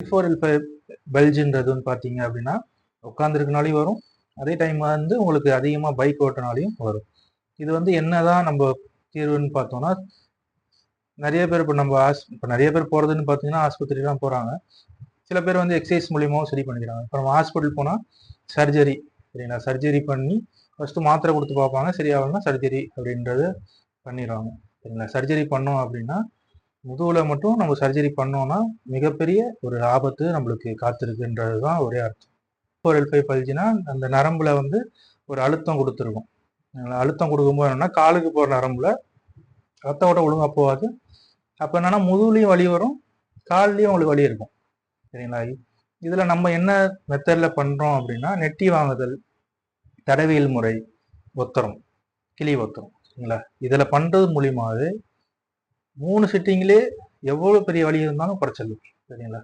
L4 L5 பல்ஜுன்றது வந்து பார்த்தீங்க அப்படின்னா உட்காந்துருக்கனாலையும் வரும், அதே டைம் வந்து உங்களுக்கு அதிகமாக பைக் ஓட்டினாலையும் வரும். இது வந்து என்னதான் நம்ம தீர்வுன்னு பார்த்தோம்னா, நிறைய பேர் இப்போ நிறைய பேர் போகிறதுன்னு பார்த்தீங்கன்னா ஆஸ்பத்திரிலாம் போகிறாங்க. சில பேர் வந்து எக்ஸசைஸ் மூலியமாகவும் சரி பண்ணிக்கிறாங்க. இப்போ நம்ம ஹாஸ்பிட்டல் போனால் சர்ஜரி, சரிங்களா, சர்ஜரி பண்ணி ஃபஸ்ட்டு மாத்திரை கொடுத்து பார்ப்பாங்க, சரியாகலன்னா சர்ஜரி அப்படின்றது பண்ணிடுவாங்க, சரிங்களா. சர்ஜரி பண்ணோம் அப்படின்னா முதுகில் மட்டும் நம்ம சர்ஜரி பண்ணோம்னா மிகப்பெரிய ஒரு ஆபத்து நம்மளுக்கு காத்திருக்குன்றது தான் ஒரே அர்த்தம். L4 L5 பல்ஜினா அந்த நரம்புல வந்து ஒரு அழுத்தம் கொடுத்துருக்கும். அழுத்தம் கொடுக்கும்போது என்னன்னா காலுக்கு போகிற நரம்புல ரத்த ஓட்டம் ஒழுங்காக போகாது. அப்போ என்னன்னா முதுகுலையும் வலி வரும், கால்லையும் உங்களுக்கு வலி இருக்கும், சரிங்களா. இதில் நம்ம என்ன மெத்தடில் பண்ணுறோம் அப்படின்னா நெட்டி வாங்குதல், தடவியல் முறை, ஒத்தரம், கிளி ஒத்தரம், சரிங்களா. இதில் பண்ணுறது மூலியமாகவே 3 சிட்டிங்லேயே எவ்வளோ பெரிய வலி இருந்தாலும் குறைச்சிடலாம், சரிங்களா.